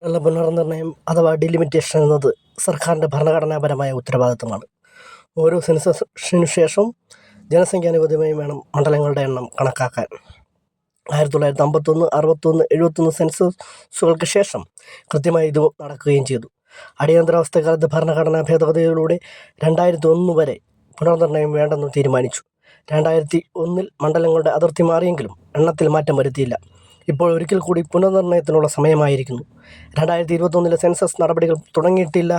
ഉള്ള പുനർനിർണ്ണയം അഥവാ ഡിലിമിറ്റേഷൻ എന്നത് സർക്കാരിൻ്റെ ഭരണഘടനാപരമായ ഉത്തരവാദിത്തമാണ്. ഓരോ സെൻസസിനു ശേഷം ജനസംഖ്യാനുപാതികമായി വേണം മണ്ഡലങ്ങളുടെ എണ്ണം കണക്കാക്കാൻ. 1951, 61, 71 സെൻസസുകൾക്ക് ശേഷം കൃത്യമായി ഇത് നടക്കുകയും ചെയ്തു. അടിയന്തരാവസ്ഥക്കാലത്ത് ഭരണഘടനാ ഭേദഗതികളിലൂടെ 2001 വരെ പുനർനിർണ്ണയം വേണ്ടെന്ന് തീരുമാനിച്ചു. 2001 മണ്ഡലങ്ങളുടെ അതിർത്തി മാറിയെങ്കിലും എണ്ണത്തിൽ മാറ്റം വരുത്തിയില്ല. ഇപ്പോൾ ഒരിക്കൽ കൂടി പുനർനിർണ്ണയത്തിനുള്ള സമയമായിരിക്കുന്നു. 2021 സെൻസസ് നടപടികൾ തുടങ്ങിയിട്ടില്ല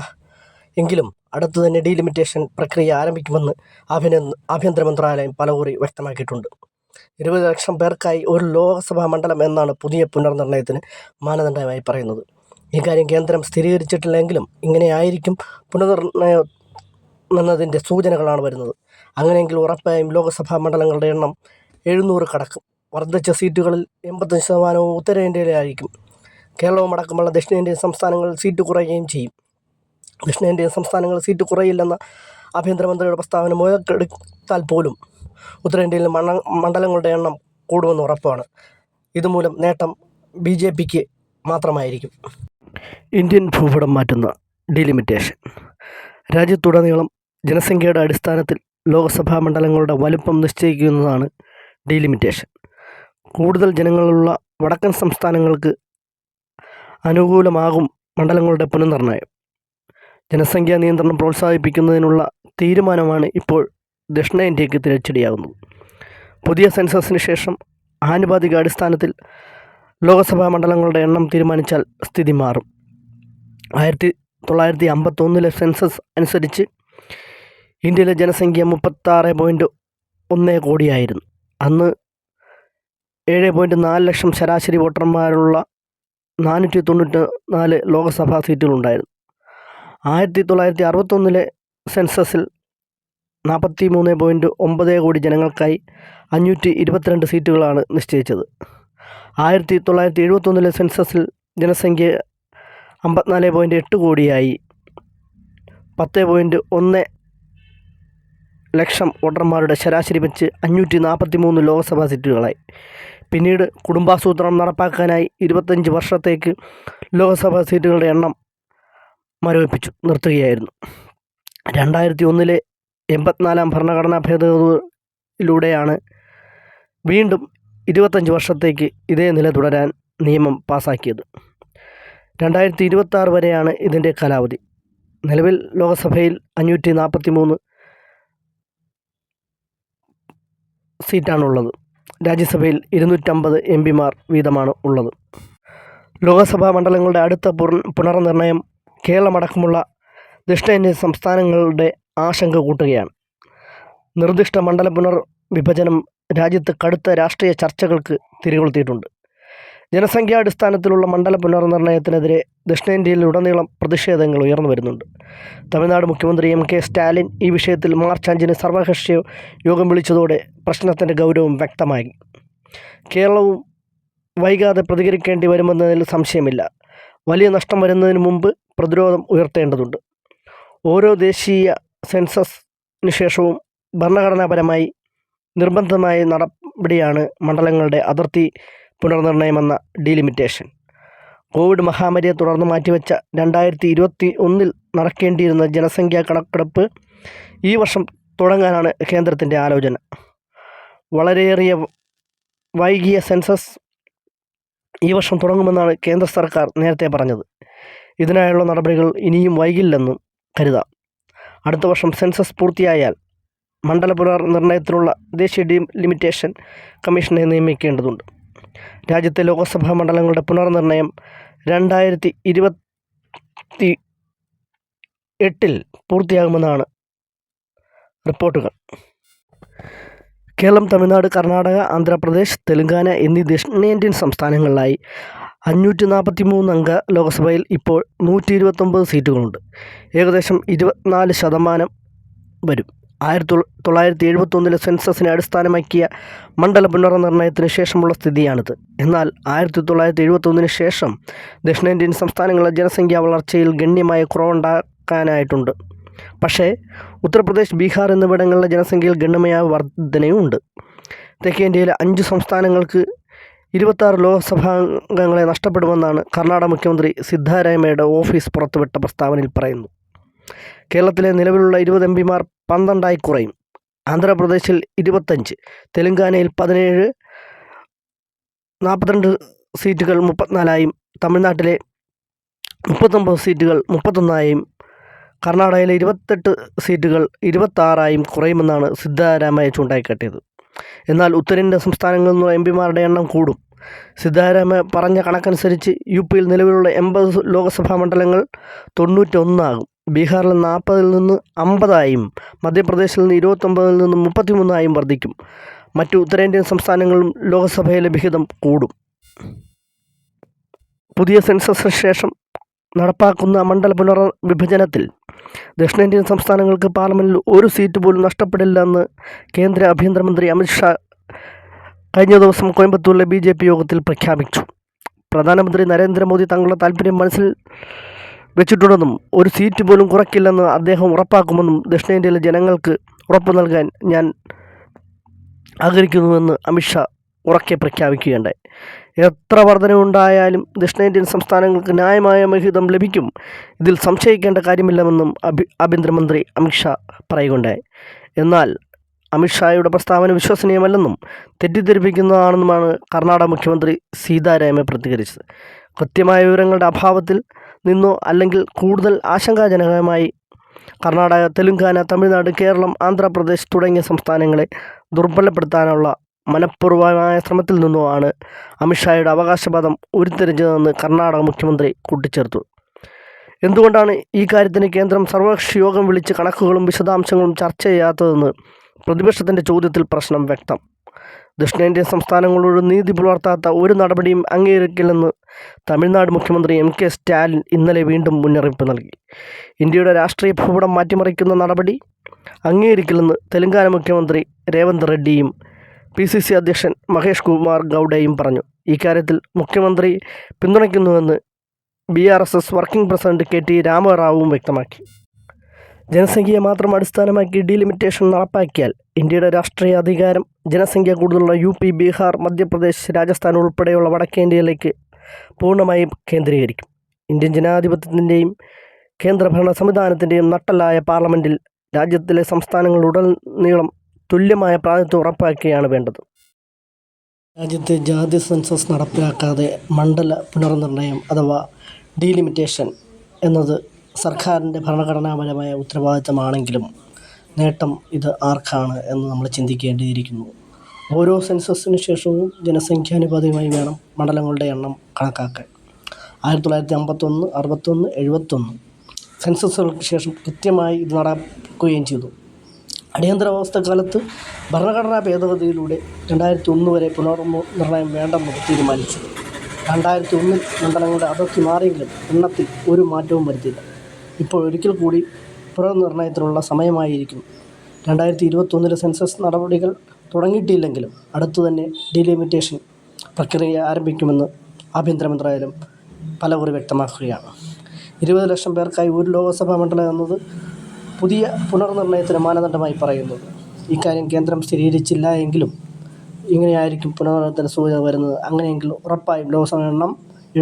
എങ്കിലും അടുത്തു തന്നെ ഡീലിമിറ്റേഷൻ പ്രക്രിയ ആരംഭിക്കുമെന്ന് ആഭ്യന്തര മന്ത്രാലയം പലകുറി വ്യക്തമാക്കിയിട്ടുണ്ട്. 20 ലക്ഷം പേർക്കായി ഒരു ലോക്സഭാ മണ്ഡലം എന്നാണ് പുതിയ പുനർനിർണ്ണയത്തിന് മാനദണ്ഡമായി പറയുന്നത്. ഇക്കാര്യം കേന്ദ്രം സ്ഥിരീകരിച്ചിട്ടില്ലെങ്കിലും ഇങ്ങനെയായിരിക്കും പുനർനിർണ്ണയം എന്നതിൻ്റെ സൂചനകളാണ് വരുന്നത്. അങ്ങനെയെങ്കിൽ ഉറപ്പായും ലോക്സഭാ മണ്ഡലങ്ങളുടെ എണ്ണം 700 കടക്കും. വർദ്ധിച്ച സീറ്റുകളിൽ 85% ഉത്തരേന്ത്യയിലായിരിക്കും. കേരളവും അടക്കമുള്ള ദക്ഷിണേന്ത്യൻ സംസ്ഥാനങ്ങളിൽ സീറ്റ് കുറയുകയും ചെയ്യും. ദക്ഷിണേന്ത്യൻ സംസ്ഥാനങ്ങളിൽ സീറ്റ് കുറയില്ലെന്ന ആഭ്യന്തരമന്ത്രിയുടെ പ്രസ്താവന മുതലെടുത്താൽ പോലും ഉത്തരേന്ത്യയിൽ മണ്ഡലങ്ങളുടെ എണ്ണം കൂടുമെന്ന് ഉറപ്പാണ്. ഇതുമൂലം നേട്ടം BJPക്ക് മാത്രമായിരിക്കും. ഇന്ത്യൻ ഭൂപടം മാറ്റുന്ന ഡീലിമിറ്റേഷൻ. രാജ്യത്തുടനീളം ജനസംഖ്യയുടെ അടിസ്ഥാനത്തിൽ ലോക്സഭാ മണ്ഡലങ്ങളുടെ വലുപ്പം നിശ്ചയിക്കുന്നതാണ് ഡീലിമിറ്റേഷൻ. കൂടുതൽ ജനങ്ങളുള്ള വടക്കൻ സംസ്ഥാനങ്ങൾക്ക് അനുകൂലമാകും മണ്ഡലങ്ങളുടെ പുനർനിർണ്ണയം. ജനസംഖ്യാ നിയന്ത്രണം പ്രോത്സാഹിപ്പിക്കുന്നതിനുള്ള തീരുമാനമാണ് ഇപ്പോൾ ദക്ഷിണേന്ത്യക്ക് തിരിച്ചടിയാകുന്നത്. പുതിയ സെൻസസിന് ശേഷം ആനുപാതിക അടിസ്ഥാനത്തിൽ ലോക്സഭാ മണ്ഡലങ്ങളുടെ എണ്ണം തീരുമാനിച്ചാൽ സ്ഥിതി മാറും. 1951 സെൻസസ് അനുസരിച്ച് ഇന്ത്യയിലെ ജനസംഖ്യ 36.1 കോടിയായിരുന്നു. അന്ന് 7.4 ലക്ഷം ശരാശരി വോട്ടർമാരുള്ള 494 ലോക്സഭാ സീറ്റുകളുണ്ടായിരുന്നു. 1961 സെൻസസിൽ 43.9 കോടി ജനങ്ങൾക്കായി 522 സീറ്റുകളാണ് നിശ്ചയിച്ചത്. 1971 സെൻസസിൽ ജനസംഖ്യ 54.8 കോടിയായി 10.1 ലക്ഷം വോട്ടർമാരുടെ ശരാശരി വെച്ച് 543 ലോക്സഭാ സീറ്റുകളായി. പിന്നീട് കുടുംബാസൂത്രണം നടപ്പാക്കാനായി 25 വർഷത്തേക്ക് ലോക്സഭാ സീറ്റുകളുടെ എണ്ണം മരവിപ്പിച്ചു നിർത്തുകയായിരുന്നു. 2001 84 ഭരണഘടനാ ഭേദഗതിയിലൂടെയാണ് വീണ്ടും 25 വർഷത്തേക്ക് ഇതേ നില തുടരാൻ നിയമം പാസാക്കിയത്. 2026 വരെയാണ് ഇതിൻ്റെ കാലാവധി. നിലവിൽ ലോക്സഭയിൽ 543 സീറ്റാണുള്ളത്. രാജ്യസഭയിൽ 250 MPമാർ വീതമാണ് ഉള്ളത്. ലോക്സഭാ മണ്ഡലങ്ങളുടെ അടുത്ത പുനർനിർണ്ണയം കേരളമടക്കമുള്ള ദക്ഷിണേന്ത്യൻ സംസ്ഥാനങ്ങളുടെ ആശങ്ക കൂട്ടുകയാണ്. നിർദ്ദിഷ്ട മണ്ഡല പുനർവിഭജനം രാജ്യത്ത് കടുത്ത രാഷ്ട്രീയ ചർച്ചകൾക്ക് തിരികൊളുത്തിയിട്ടുണ്ട്. ജനസംഖ്യാടിസ്ഥാനത്തിലുള്ള മണ്ഡല പുനർനിർണ്ണയത്തിനെതിരെ ദക്ഷിണേന്ത്യയിലുടനീളം പ്രതിഷേധങ്ങൾ ഉയർന്നു വരുന്നുണ്ട്. തമിഴ്നാട് മുഖ്യമന്ത്രി MK സ്റ്റാലിൻ ഈ വിഷയത്തിൽ മാർച്ച് 5 സർവകക്ഷി യോഗം വിളിച്ചതോടെ പ്രശ്നത്തിൻ്റെ ഗൗരവം വ്യക്തമായി. കേരളവും വൈകാതെ പ്രതികരിക്കേണ്ടി വരുമെന്നതിൽ സംശയമില്ല. വലിയ നഷ്ടം വരുന്നതിന് മുമ്പ് പ്രതിരോധം ഉയർത്തേണ്ടതുണ്ട്. ഓരോ ദേശീയ സെൻസസിന് ശേഷവും ഭരണഘടനാപരമായി നിർബന്ധമായ നടപടിയാണ് മണ്ഡലങ്ങളുടെ അതിർത്തി പുനർനിർണ്ണയമെന്ന ഡീലിമിറ്റേഷൻ. കോവിഡ് മഹാമാരിയെ തുടർന്ന് മാറ്റിവെച്ച 2021 നടക്കേണ്ടിയിരുന്ന ജനസംഖ്യാ കണക്കെടുപ്പ് ഈ വർഷം തുടങ്ങാനാണ് കേന്ദ്രത്തിൻ്റെ ആലോചന. വളരെയേറെ വൈകിയ സെൻസസ് ഈ വർഷം തുടങ്ങുമെന്നാണ് കേന്ദ്ര സർക്കാർ നേരത്തെ പറഞ്ഞത്. ഇതിനായുള്ള നടപടികൾ ഇനിയും വൈകില്ലെന്നും കരുതാം. അടുത്ത വർഷം സെൻസസ് പൂർത്തിയായാൽ മണ്ഡല പുനർനിർണ്ണയത്തിനുള്ള ദേശീയ ഡീലിമിറ്റേഷൻ കമ്മീഷനെ നിയമിക്കേണ്ടതുണ്ട്. രാജ്യത്തെ ലോക്സഭാ മണ്ഡലങ്ങളുടെ പുനർനിർണ്ണയം 2028 പൂർത്തിയാകുമെന്നാണ് റിപ്പോർട്ടുകൾ. കേരളം, തമിഴ്നാട്, കർണാടക, ആന്ധ്രാപ്രദേശ്, തെലങ്കാന എന്നീ ദക്ഷിണേന്ത്യൻ സംസ്ഥാനങ്ങളിലായി 543 അംഗ ലോക്സഭയിൽ ഇപ്പോൾ 129 സീറ്റുകളുണ്ട്. ഏകദേശം 24% വരും. 1971 സെൻസസിനെ അടിസ്ഥാനമാക്കിയ മണ്ഡല പുനർനിർണ്ണയത്തിന് ശേഷമുള്ള സ്ഥിതിയാണിത്. എന്നാൽ 1971 ശേഷം ദക്ഷിണേന്ത്യൻ സംസ്ഥാനങ്ങളിലെ ജനസംഖ്യാ വളർച്ചയിൽ ഗണ്യമായ കുറവുണ്ടാക്കാനായിട്ടുണ്ട്. പക്ഷേ ഉത്തർപ്രദേശ്, ബീഹാർ എന്നിവിടങ്ങളിലെ ജനസംഖ്യയിൽ ഗണ്യമായ വർധനയുമുണ്ട്. തെക്കേ ഇന്ത്യയിലെ 5 സംസ്ഥാനങ്ങൾക്ക് 26 ലോക്സഭാംഗങ്ങളെ നഷ്ടപ്പെടുമെന്നാണ് കർണാടക മുഖ്യമന്ത്രി സിദ്ധരാമയ്യയുടെ ഓഫീസ് പുറത്തുവിട്ട പ്രസ്താവനയിൽ പറയുന്നു. കേരളത്തിലെ നിലവിലുള്ള 20 എംപിമാർ 12 കുറയും. ആന്ധ്രാപ്രദേശിൽ 25, തെലങ്കാനയിൽ 17, 42 സീറ്റുകൾ 34ആയും, തമിഴ്നാട്ടിലെ 39 സീറ്റുകൾ 31ആയും, കർണാടകയിലെ 28 സീറ്റുകൾ 26ആയും കുറയുമെന്നാണ് സിദ്ധരാമയ്യ ചൂണ്ടിക്കാട്ടിയത്. എന്നാൽ ഉത്തരേന്ത്യൻ സംസ്ഥാനങ്ങളിൽ നിന്നുള്ള എംപിമാരുടെ എണ്ണം കൂടും. സിദ്ധരാമയ്യ പറഞ്ഞ കണക്കനുസരിച്ച് യുപിയിൽ നിലവിലുള്ള 80 ലോക്സഭാ മണ്ഡലങ്ങൾ 91 ആകും. ബീഹാറിൽ 40-ൽ നിന്ന് 50ആയും മധ്യപ്രദേശിൽ നിന്ന് 29-ൽ നിന്ന് 33ആയും വർദ്ധിക്കും. മറ്റു ഉത്തരേന്ത്യൻ സംസ്ഥാനങ്ങളിലും ലോക്സഭയിലെ വിഹിതം കൂടും. പുതിയ സെൻസസിന് ശേഷം നടപ്പാക്കുന്ന മണ്ഡല പുനർവിഭജനത്തിൽ ദക്ഷിണേന്ത്യൻ സംസ്ഥാനങ്ങൾക്ക് പാർലമെൻറ്റിൽ ഒരു സീറ്റ് പോലും നഷ്ടപ്പെടില്ലെന്ന് കേന്ദ്ര ആഭ്യന്തരമന്ത്രി അമിത്ഷാ കഴിഞ്ഞ ദിവസം കോയമ്പത്തൂരിലെ BJP യോഗത്തിൽ പ്രഖ്യാപിച്ചു. പ്രധാനമന്ത്രി നരേന്ദ്രമോദി തങ്ങളുടെ താൽപ്പര്യം മനസ്സിൽ വെച്ചിട്ടുണ്ടെന്നും ഒരു സീറ്റ് പോലും കുറയ്ക്കില്ലെന്ന് അദ്ദേഹം ഉറപ്പാക്കുമെന്നും ദക്ഷിണേന്ത്യയിലെ ജനങ്ങൾക്ക് ഉറപ്പു നൽകാൻ ഞാൻ ആഗ്രഹിക്കുന്നുവെന്ന് അമിത്ഷാ ഉറക്കെ പ്രഖ്യാപിക്കുകയുണ്ടായി. എത്ര വർധനവുണ്ടായാലും ദക്ഷിണേന്ത്യൻ സംസ്ഥാനങ്ങൾക്ക് ന്യായമായ വിഹിതം ലഭിക്കും, ഇതിൽ സംശയിക്കേണ്ട കാര്യമില്ലെന്നും ആഭ്യന്തരമന്ത്രി അമിത്ഷാ പറയുകയുണ്ടായി. എന്നാൽ അമിത്ഷായുടെ പ്രസ്താവന വിശ്വസനീയമല്ലെന്നും തെറ്റിദ്ധരിപ്പിക്കുന്നതാണെന്നുമാണ് കർണാടക മുഖ്യമന്ത്രി സീതാരാമയ്യ പ്രതികരിച്ചത്. കൃത്യമായ വിവരങ്ങളുടെ അഭാവത്തിൽ നിന്നോ അല്ലെങ്കിൽ കൂടുതൽ ആശങ്കാജനകമായി കർണാടക, തെലങ്കാന, തമിഴ്നാട്, കേരളം, ആന്ധ്രാപ്രദേശ് തുടങ്ങിയ സംസ്ഥാനങ്ങളെ ദുർബലപ്പെടുത്താനുള്ള മനഃപൂർവമായ ശ്രമത്തിൽ നിന്നോ ആണ് അമിത്ഷായുടെ അവകാശവാദം ഉരുത്തിരിഞ്ഞതെന്ന് കർണാടക മുഖ്യമന്ത്രി കൂട്ടിച്ചേർത്തു. എന്തുകൊണ്ടാണ് ഈ കാര്യത്തിന് കേന്ദ്രം സർവകക്ഷി യോഗം വിളിച്ച് കണക്കുകളും വിശദാംശങ്ങളും ചർച്ച ചെയ്യാത്തതെന്ന് പ്രതിപക്ഷത്തിൻ്റെ ചോദ്യത്തിൽ പ്രശ്നം വ്യക്തം. ദക്ഷിണേന്ത്യൻ സംസ്ഥാനങ്ങളോട് നീതി പുലർത്താത്ത ഒരു നടപടിയും അംഗീകരിക്കില്ലെന്ന് തമിഴ്നാട് മുഖ്യമന്ത്രി MK സ്റ്റാലിൻ ഇന്നലെ വീണ്ടും മുന്നറിയിപ്പ് നൽകി. ഇന്ത്യയുടെ രാഷ്ട്രീയ ഭൂപടം മാറ്റിമറിക്കുന്ന നടപടി അംഗീകരിക്കില്ലെന്ന് തെലങ്കാന മുഖ്യമന്ത്രി രേവന്ത് റെഡ്ഡിയും PCC അധ്യക്ഷൻ മഹേഷ് കുമാർ ഗൗഡയും പറഞ്ഞു. ഇക്കാര്യത്തിൽ മുഖ്യമന്ത്രി പിന്തുണയ്ക്കുന്നുവെന്ന് BRSS വർക്കിംഗ് പ്രസിഡന്റ് KT രാമറാവുവും വ്യക്തമാക്കി. ജനസംഖ്യയെ മാത്രം അടിസ്ഥാനമാക്കി ഡീലിമിറ്റേഷൻ നടപ്പാക്കിയാൽ ഇന്ത്യയുടെ രാഷ്ട്രീയ അധികാരം ജനസംഖ്യ കൂടുതലുള്ള UP, ബീഹാർ, മധ്യപ്രദേശ്, രാജസ്ഥാൻ ഉൾപ്പെടെയുള്ള വടക്കേന്ത്യയിലേക്ക് പൂർണ്ണമായും കേന്ദ്രീകരിക്കും. ഇന്ത്യൻ ജനാധിപത്യത്തിൻ്റെയും കേന്ദ്രഭരണ സംവിധാനത്തിൻ്റെയും നട്ടെല്ലായ പാർലമെൻറ്റിൽ രാജ്യത്തിലെ സംസ്ഥാനങ്ങളുടനീളം തുല്യമായ പ്രാതിനിധ്യം ഉറപ്പാക്കുകയാണ് വേണ്ടത്. രാജ്യത്തെ ജാതി സെൻസസ് നടപ്പിലാക്കാതെ മണ്ഡല പുനർനിർണയം അഥവാ ഡീലിമിറ്റേഷൻ എന്നത് സർക്കാരിൻ്റെ ഭരണഘടനാപരമായ ഉത്തരവാദിത്തമാണെങ്കിലും നേട്ടം ഇത് ആർക്കാണ് എന്ന് നമ്മൾ ചിന്തിക്കേണ്ടിയിരിക്കുന്നു. ഓരോ സെൻസസിന് ശേഷവും ജനസംഖ്യാനുപാതികമായി വേണം മണ്ഡലങ്ങളുടെ എണ്ണം കണക്കാക്കാൻ. 1951, 61, 71 സെൻസസുകൾക്ക് ശേഷം കൃത്യമായി ഇത് നടക്കുകയും ചെയ്തു. അടിയന്തരാവസ്ഥക്കാലത്ത് ഭരണഘടനാ ഭേദഗതിയിലൂടെ 2001 വരെ പുനർനിർണയം വേണ്ടെന്ന് തീരുമാനിച്ചു. 2001 മണ്ഡലങ്ങളുടെ അതിർത്തി മാറിയെങ്കിലും എണ്ണത്തിൽ ഒരു മാറ്റവും വരുത്തിയില്ല. ഇപ്പോൾ ഒരിക്കൽ കൂടി പുനർനിർണയത്തിനുള്ള സമയമായിരിക്കുന്നു. 2021 സെൻസസ് നടപടികൾ തുടങ്ങിയിട്ടില്ലെങ്കിലും അടുത്തു തന്നെ ഡീലിമിറ്റേഷൻ പ്രക്രിയ ആരംഭിക്കുമെന്ന് ആഭ്യന്തര മന്ത്രാലയം പലകുറി വ്യക്തമാക്കുകയാണ്. 20 ലക്ഷം പേർക്കായി ഒരു ലോക്സഭാ മണ്ഡലം എന്നത് പുതിയ പുനർനിർണയത്തിന് മാനദണ്ഡമായി പറയുന്നത്. ഇക്കാര്യം കേന്ദ്രം സ്ഥിരീകരിച്ചില്ല എങ്കിലും ഇങ്ങനെയായിരിക്കും പുനർനിർണയത്തിന് സൂചന വരുന്നത്. അങ്ങനെയെങ്കിൽ ഉറപ്പായും ലോക്സഭാ എണ്ണം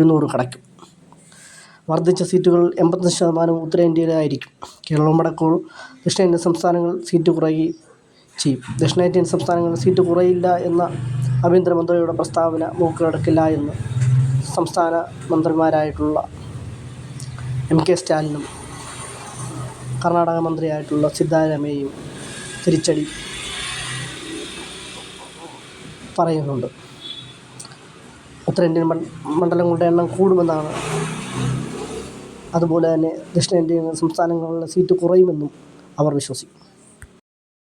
700 കടക്കും. വർദ്ധിച്ച സീറ്റുകളിൽ 85% ഉത്തരേന്ത്യയിലായിരിക്കും. കേരളവും അടക്കമുള്ള ദക്ഷിണേന്ത്യൻ സംസ്ഥാനങ്ങളിൽ സീറ്റ് കുറയുകയും ചെയ്യും. ദക്ഷിണേന്ത്യൻ സംസ്ഥാനങ്ങളിൽ സീറ്റ് കുറയില്ല എന്ന ആഭ്യന്തരമന്ത്രിയുടെ പ്രസ്താവന മൂക്കിലടക്കില്ല എന്ന് സംസ്ഥാന മന്ത്രിമാരായിട്ടുള്ള MK സ്റ്റാലിനും കർണാടക മന്ത്രിയായിട്ടുള്ള സിദ്ധരാമയ്യയും തിരിച്ചടി പറയുന്നുണ്ട്. ഉത്തരേന്ത്യൻ മണ്ഡലങ്ങളുടെ എണ്ണം കൂടുമെന്നാണ്, അതുപോലെ തന്നെ ദക്ഷിണേന്ത്യൻ സംസ്ഥാനങ്ങളിലെ സീറ്റ് കുറയുമെന്നും അവർ വിശ്വസിക്കുന്നു.